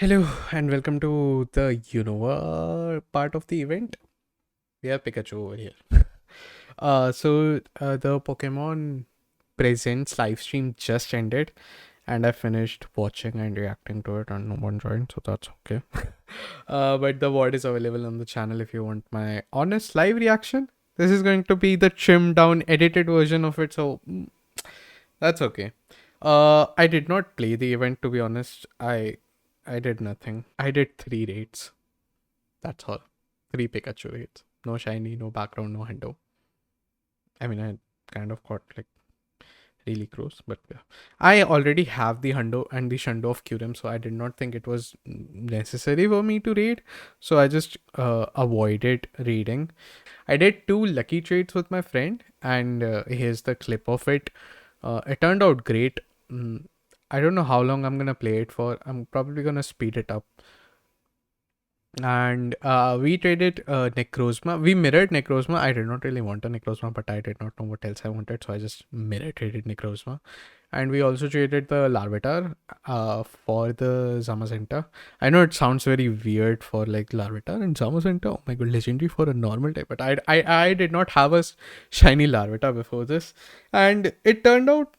Hello and welcome to the part of the event. We have Pikachu over here. The Pokemon Presents live stream just ended, and I finished watching and reacting to it, and no one joined, so that's okay. But the VOD is available on the channel if you want my honest live reaction. This is going to be the trimmed down, edited version of it, so that's okay. I did not play the event to be honest. I did nothing. I did 3 raids. That's all. 3 Pikachu raids. No shiny, no background, no hundo. I mean, I kind of got like really close, but yeah. I already have the hundo and the shundo of Kyurem, so I did not think it was necessary for me to raid. So I just avoided raiding. I did 2 lucky trades with my friend, and here's the clip of it. It turned out great. I don't know how long I'm gonna play it for. I'm probably gonna speed it up. And we traded Necrozma. We mirrored Necrozma. I did not really want a Necrozma, but I did not know what else I wanted, so I just mirror traded Necrozma. And we also traded the Larvitar for the Zamazenta. I know it sounds very weird for like Larvitar and Zamazenta. Oh my god, legendary for a normal type. But I did not have a shiny Larvitar before this, and it turned out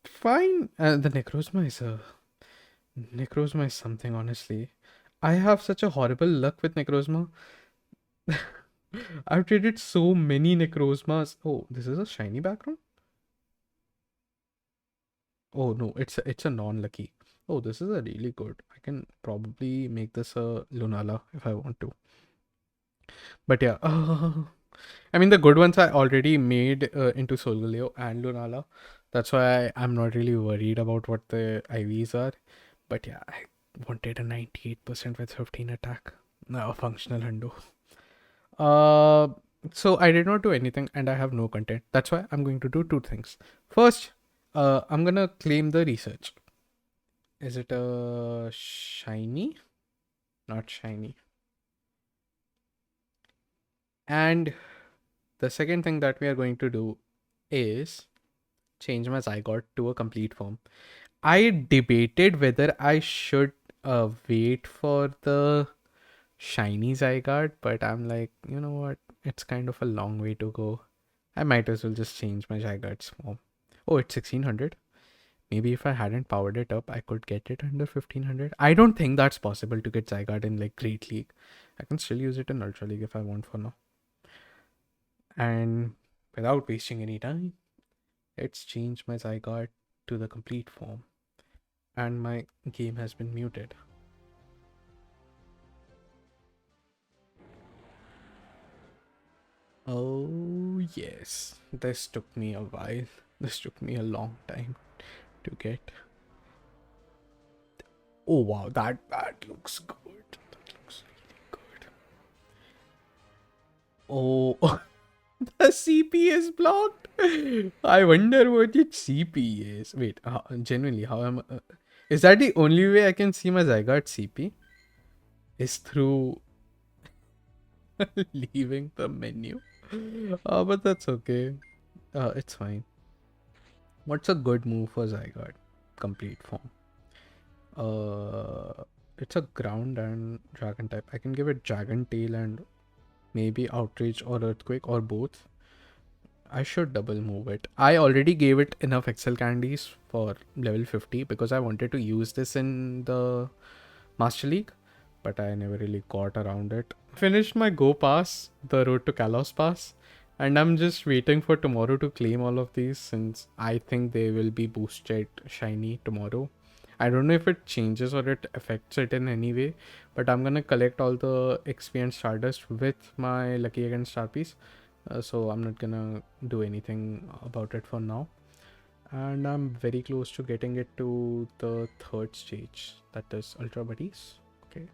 fine. The Necrozma is something, honestly. I have such a horrible luck with Necrozma. I've traded so many Necrozmas. Oh, this is a shiny background? Oh no, it's a non-lucky. Oh, this is a really good. I can probably make this a Lunala if I want to. But yeah, I mean the good ones I already made into Solgaleo and Lunala. That's why I'm not really worried about what the IVs are. But yeah, I wanted a 98% with 15 attack. No, functional hundo. Uh, so I did not do anything and I have no content. That's why I'm going to do 2 things. First, I'm gonna claim the research. Is it a shiny? Not shiny. And the second thing that we are going to do is change my Zygote to a complete form. I debated whether I should wait for the shiny Zygarde, but I'm like, you know what? It's kind of a long way to go. I might as well just change my Zygarde's form. Oh, it's 1600. Maybe if I hadn't powered it up, I could get it under 1500. I don't think that's possible to get Zygarde in like Great League. I can still use it in Ultra League if I want for now. And without wasting any time, let's change my Zygarde to the complete form. And my game has been muted. Oh, yes. This took me a while. This took me a long time to get. Oh, wow. That looks good. That looks really good. Oh, the CP is blocked. I wonder what its CP is. Wait, genuinely, how am I? Is that the only way I can see my Zygarde CP? Is through leaving the menu? But that's okay. It's fine. What's a good move for Zygarde? Complete form. It's a ground and dragon type. I can give it dragon tail and maybe outrage or earthquake or both. I should double move it. I already gave it enough Excel candies for level 50 because I wanted to use this in the Master League, but I never really got around it. Finished my Go Pass, the Road to Kalos Pass, and I'm just waiting for tomorrow to claim all of these since I think they will be boosted shiny tomorrow. I don't know if it changes or it affects it in any way, but I'm gonna collect all the XP and Stardust with my Lucky Egg and Star Piece. So I'm not gonna do anything about it for now. And I'm very close to getting it to the 3rd stage, that is Ultra Buddies. Okay.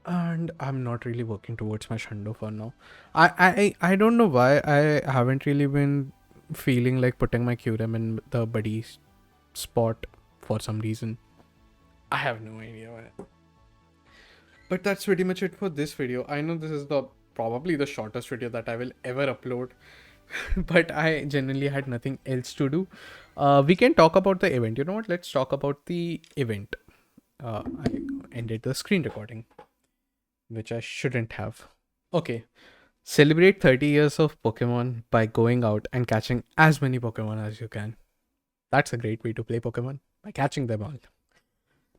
And I'm not really working towards my Shundo for now. I don't know why I haven't really been feeling like putting my Kyurem in the buddy spot for some reason. I have no idea why. But that's pretty much it for this video. I know this is the probably the shortest video that I will ever upload, but I genuinely had nothing else to do. We can talk about the event. You know what? Let's talk about the event. I ended the screen recording, which I shouldn't have. Okay. Celebrate 30 years of Pokemon by going out and catching as many Pokemon as you can. That's a great way to play Pokemon, by catching them all.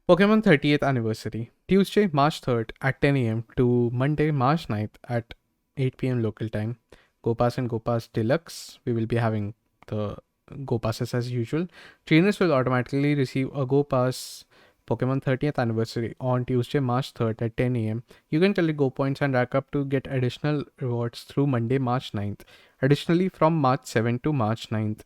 Pokemon 30th anniversary, Tuesday, March 3rd at 10 a.m. to Monday, March 9th at 8 p.m. local time. Go Pass and Go Pass Deluxe. We will be having the Go Passes as usual. Trainers will automatically receive a Go Pass Pokemon 30th anniversary on Tuesday, March 3rd at 10 a.m. You can collect Go points and rack up to get additional rewards through Monday, March 9th. Additionally, from March 7th to March 9th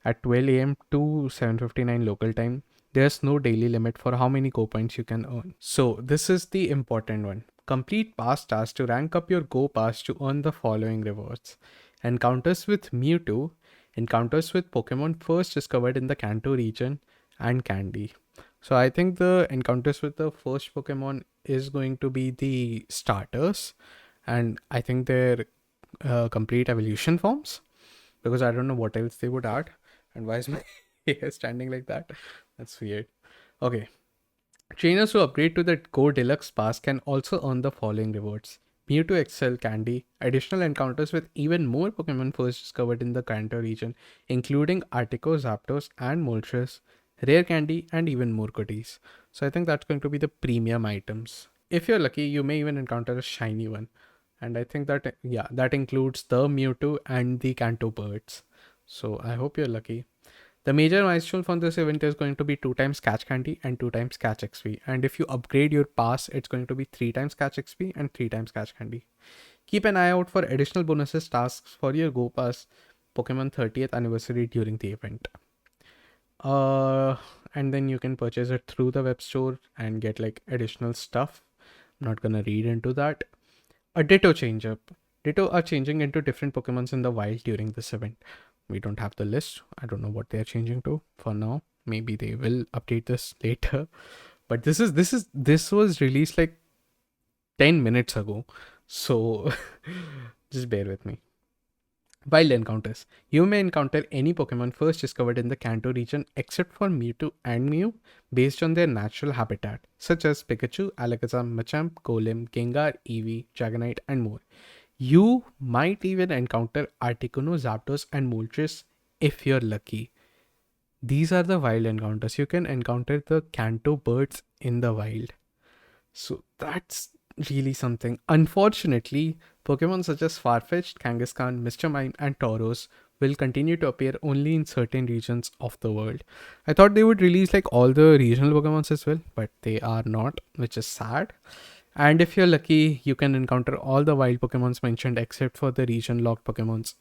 at 12 a.m. to 7:59 local time, there's no daily limit for how many Go points you can earn. So this is the important one. Complete past tasks to rank up your Go Pass to earn the following rewards. Encounters with Mewtwo, encounters with Pokemon first discovered in the Kanto region, and Candy. So I think the encounters with the first Pokemon is going to be the starters, and I think their complete evolution forms, because I don't know what else they would add. And why is my hair standing like that? That's weird. Okay. Trainers who upgrade to the Go Deluxe Pass can also earn the following rewards: Mewtwo XL Candy, additional encounters with even more Pokemon first discovered in the Kanto region, including Artico, Zapdos, and Moltres, rare candy, and even more goodies. So I think that's going to be the premium items. If you're lucky, you may even encounter a shiny one. And I think that, yeah, that includes the Mewtwo and the Kanto birds. So I hope you're lucky. The major milestone for this event is going to be 2 times catch candy and 2 times catch XP. And if you upgrade your pass, it's going to be 3 times catch XP and 3 times catch candy. Keep an eye out for additional bonuses tasks for your Go Pass Pokemon 30th anniversary during the event. And then you can purchase it through the web store and get like additional stuff. I'm not gonna read into that. A Ditto change up. Ditto are changing into different Pokemons in the wild during this event. We don't have the list. I don't know what they are changing to for now. Maybe they will update this later. But this was released like 10 minutes ago. So just bear with me. Wild encounters. You may encounter any Pokemon first discovered in the Kanto region except for Mewtwo and Mew based on their natural habitat, such as Pikachu, Alakazam, Machamp, Golem, Gengar, Eevee, Dragonite, and more. You might even encounter Articuno, Zapdos, and Moltres if you're lucky. These are the wild encounters. You can encounter the Kanto birds in the wild. So that's really something. Unfortunately, Pokemon such as Farfetch'd, Kangaskhan, Mr. Mime, and Tauros will continue to appear only in certain regions of the world. I thought they would release like all the regional Pokemons as well, but they are not, which is sad. And if you're lucky, you can encounter all the wild Pokemons mentioned except for the region locked Pokemons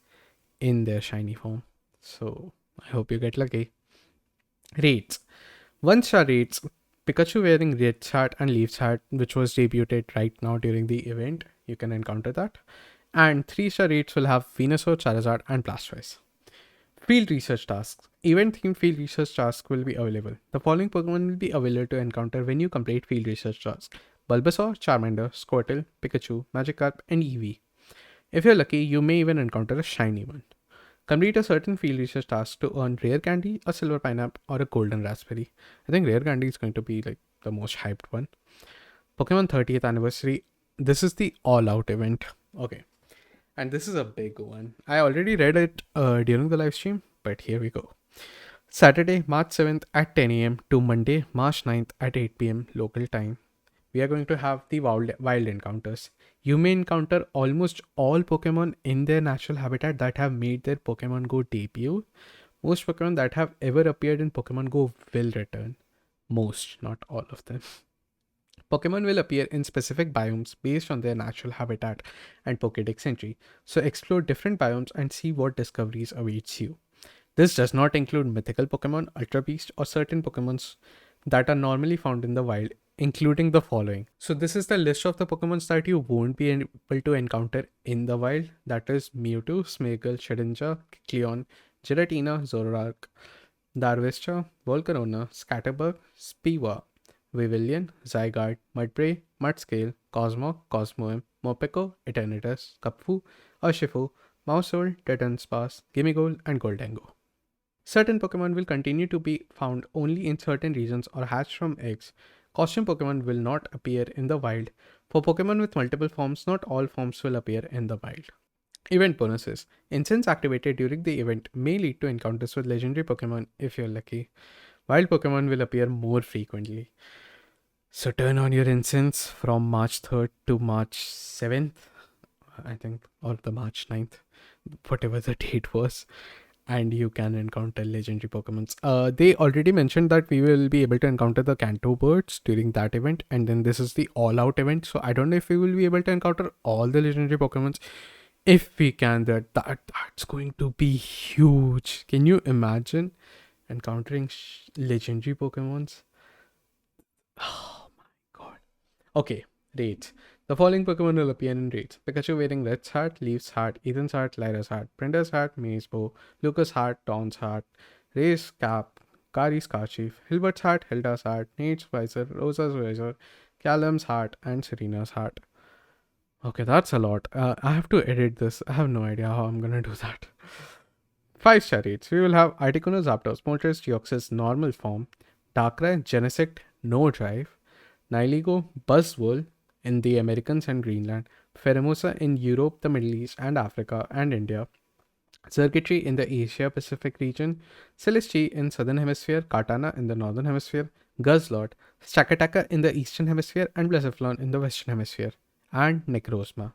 in their shiny form. So I hope you get lucky. Raids. 1-star raids. Pikachu wearing Red's hat and Leaf's hat, which was debuted right now during the event. You can encounter that. And 3-star raids will have Venusaur, Charizard, and Blastoise. Field research tasks. Event themed field research tasks will be available. The following Pokemon will be available to encounter when you complete field research tasks: Bulbasaur, Charmander, Squirtle, Pikachu, Magikarp, and Eevee. If you're lucky, you may even encounter a shiny one. Complete a certain field research task to earn rare candy, a silver pineapple, or a golden raspberry. I think rare candy is going to be like the most hyped one. Pokemon 30th anniversary. This is the all-out event. Okay. And this is a big one. I already read it during the live stream, but here we go. Saturday, March 7th at 10 a.m. to Monday, March 9th at 8 p.m. local time. We are going to have the wild encounters. You may encounter almost all Pokemon in their natural habitat that have made their Pokemon Go debut. Most Pokemon that have ever appeared in Pokemon Go will return. Most, not all of them. Pokemon will appear in specific biomes based on their natural habitat and Pokédex entry. So explore different biomes and see what discoveries awaits you. This does not include mythical Pokemon, Ultra Beast, or certain Pokemons that are normally found in the wild, including the following. So this is the list of the Pokemons that you won't be able to encounter in the wild. That is Mewtwo, Smeargle, Shedinja, Kecleon, Giratina, Zoroark, Darvisha, Volcarona, Scatterbug, Spiva, Vivillon, Zygarde, Mudbray, Mudscale, Cosmog, Cosmoem, Morpeko, Eternatus, Kupfu, Urshifu, Mauseol, Titans, Gimmighoul, and Goldengo. Certain Pokemon will continue to be found only in certain regions or hatched from eggs, Costume Pokemon will not appear in the wild. For Pokemon with multiple forms, not all forms will appear in the wild. Event bonuses. Incense activated during the event may lead to encounters with legendary Pokemon if you're lucky. Wild Pokemon will appear more frequently. So turn on your incense from March 3rd to March 7th, I think, or the March 9th, whatever the date was, and you can encounter legendary Pokemons. They already mentioned that we will be able to encounter the Kanto birds during that event, and then this is the all-out event. So I don't know if we will be able to encounter all the legendary Pokemons. If we can, that's going to be huge. Can you imagine encountering legendary Pokemons? Oh my god. Okay, raids. The following Pokemon will appear in raids: Pikachu wearing Red's hat, Leaf's hat, Ethan's hat, Lyra's hat, Brenda's hat, May's bow, Lucas' hat, Dawn's hat, Ray's cap, Kari's scarf, Hilbert's hat, Hilda's hat, Nate's visor, Rosa's visor, Callum's hat, and Serena's hat. Okay, that's a lot. I have to edit this. I have no idea how I'm gonna do that. 5-star raids. We will have Articuno Zapdos, Moltres, Deoxys, normal form, Darkrai, Genesect, no drive, Nihilego, Buzzwole in the Americans and Greenland, Pheromosa in Europe, the Middle East, and Africa and India, Circuitry in the Asia Pacific region, Celestia in Southern Hemisphere, Katana in the Northern Hemisphere, Guzzlord, Stakataka in the Eastern Hemisphere, and Blaziphilon in the Western Hemisphere, and Necrozma.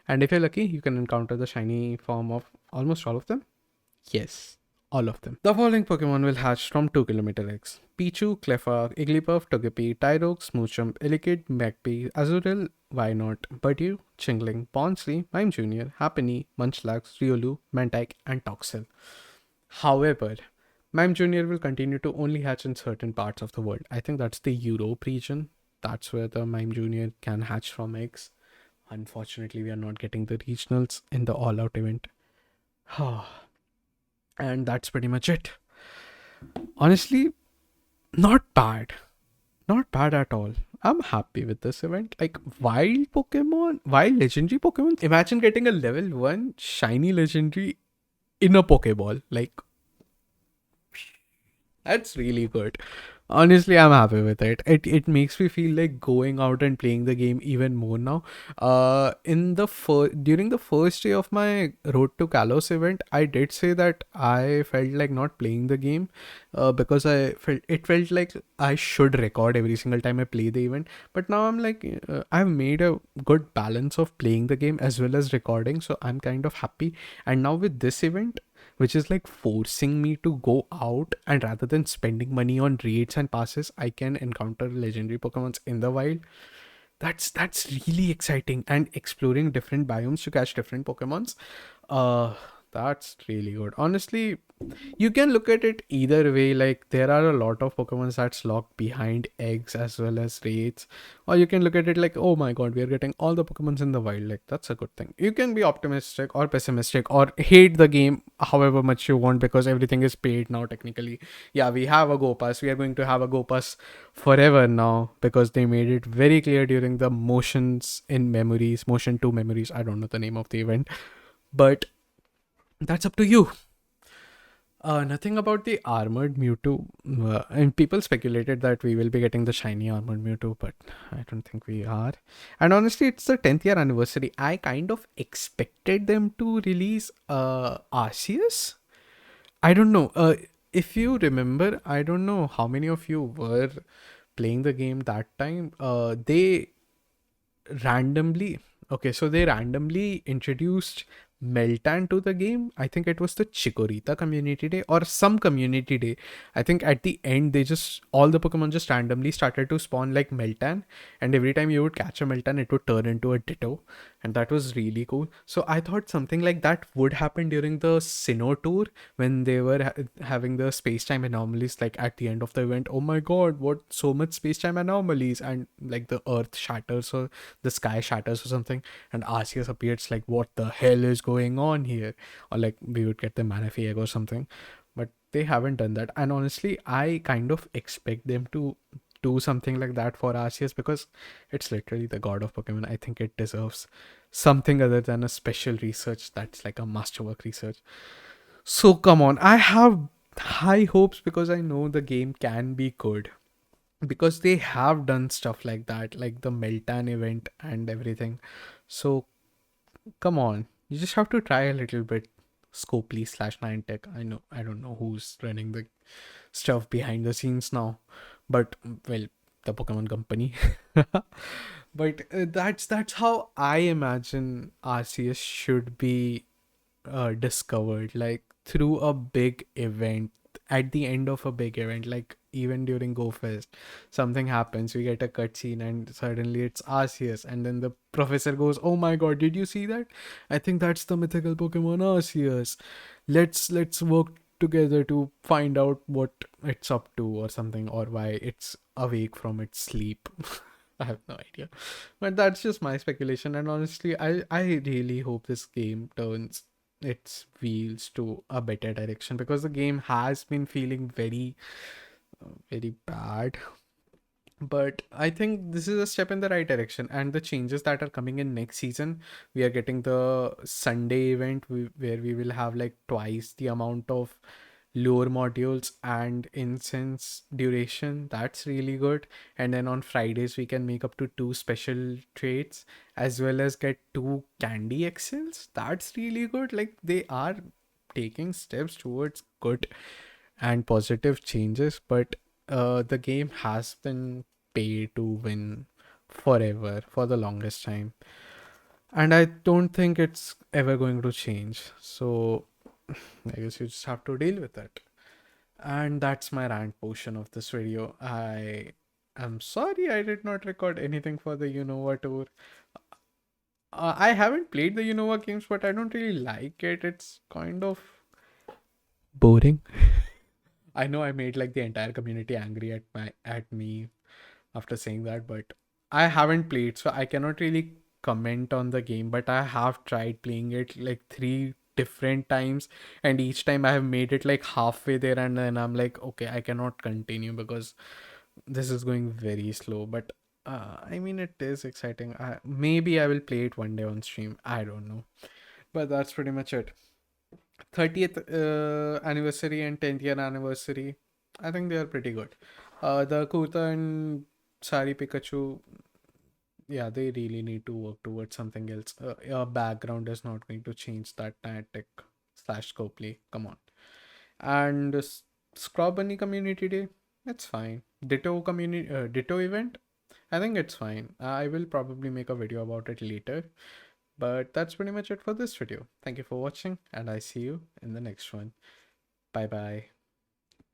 And if you're lucky, you can encounter the shiny form of almost all of them. Yes, all of them. The following Pokemon will hatch from 2 km eggs: Pichu, Clefairy, Igglybuff, Togepi, Tyrogue, Smoochum, Elikid, Magpie, Azurill, Wynaut, Budew, Chingling, Bonsly, Mime Jr., Happiny, Munchlax, Riolu, Mantike, and Toxel. However, Mime Jr. will continue to only hatch in certain parts of the world. I think that's the Europe region. That's where the Mime Jr. can hatch from eggs. Unfortunately, we are not getting the regionals in the all-out event. And that's pretty much it. Honestly, not bad. Not bad at all. I'm happy with this event. Like, wild Pokemon, wild legendary Pokemon. Imagine getting a level 1 shiny legendary in a Pokeball. Like, that's really good. Honestly, I'm happy with it. It makes me feel like going out and playing the game even more now. During the first day of my Road to Kalos event, I did say that I felt like not playing the game, because it felt like I should record every single time I play the event. But now I'm like, I've made a good balance of playing the game as well as recording, so I'm kind of happy. And now with this event, which is like forcing me to go out, and rather than spending money on raids and passes, I can encounter legendary Pokemons in the wild. That's really exciting, and exploring different biomes to catch different Pokemons. Uh that's really good. Honestly, you can look at it either way. Like, there are a lot of Pokemon that's locked behind eggs as well as raids, or you can look at it like, oh my god, we are getting all the Pokemons in the wild. Like, that's a good thing. You can be optimistic or pessimistic or hate the game however much you want, because everything is paid now technically. Yeah, we have a Go Pass. We are going to have a Go Pass forever now, because they made it very clear during the Motion 2 Memories. I don't know the name of the event, but that's up to you. Nothing about the armored Mewtwo. And people speculated that we will be getting the shiny armored Mewtwo, but I don't think we are. And honestly, it's the 10th year anniversary. I kind of expected them to release Arceus. I don't know. If you remember, I don't know how many of you were playing the game that time. They randomly they randomly introduced Meltan to the game. I think it was the Chikorita community day or some community day. I think at the end, they just, all the Pokemon just randomly started to spawn like Meltan, and every time you would catch a Meltan, it would turn into a Ditto, and that was really cool. So I thought something like that would happen during the Sinnoh tour, when they were having the space-time anomalies, like at the end of the event. Oh my god, what, so much space-time anomalies, and like the earth shatters or the sky shatters or something, and Arceus appears. Like, what the hell is going on here? Or like we would get the Manaphy egg or something, but they haven't done that. And honestly, I kind of expect them to do something like that for Arceus, because it's literally the god of Pokemon. I think it deserves something other than a special research that's like a masterwork research. So come on, I have high hopes because I know the game can be good. because they have done stuff like that, like the Meltan event and everything. So come on, you just have to try a little bit. Scopely slash Nine Tech. I don't know who's running the stuff behind the scenes now, but well, the Pokemon company. But that's how I imagine RCS should be discovered, like through a big event, at the end of a big event, like even during Go Fest, something happens, we get a cutscene and suddenly it's Arceus, and then the professor goes, oh my god, did you see that? I think that's the mythical Pokemon Arceus. Let's work together to find out what it's up to or something, or why it's awake from its sleep. I have no idea, but that's just my speculation. And honestly, I really hope this game turns its wheels to a better direction, because the game has been feeling very bad. But I think this is a step in the right direction, and the changes that are coming in next season, we are getting the Sunday event, where we will have like twice the amount of lure modules and incense duration. That's really good. And then on Fridays we can make up to two special traits, as well as get two candy XLs. That's really good. Like, they are taking steps towards good and positive changes, but the game has been pay to win forever, for the longest time, and I don't think it's ever going to change. So I guess you just have to deal with it. And that's my rant portion of this video. I'm sorry I did not record anything for the Unova tour. I haven't played the Unova games, but I don't really like it. It's kind of boring. I know I made like the entire community angry at me after saying that, but I haven't played, so I cannot really comment on the game. But I have tried playing it like three different times, and each time I have made it like halfway there, and then I'm like, okay, I cannot continue because this is going very slow. But I mean, it is exciting. Maybe I will play it one day on stream. I don't know, but that's pretty much it. 30th anniversary and 10th year anniversary, I think they are pretty good. The Kurta and Sari Pikachu, yeah, they really need to work towards something else. Your background is not going to change that tactic slash Copley. Come on. And Scrub Bunny Community Day, it's fine. Ditto event, I think it's fine. I will probably make a video about it later. But that's pretty much it for this video. Thank you for watching, and I see you in the next one. Bye bye.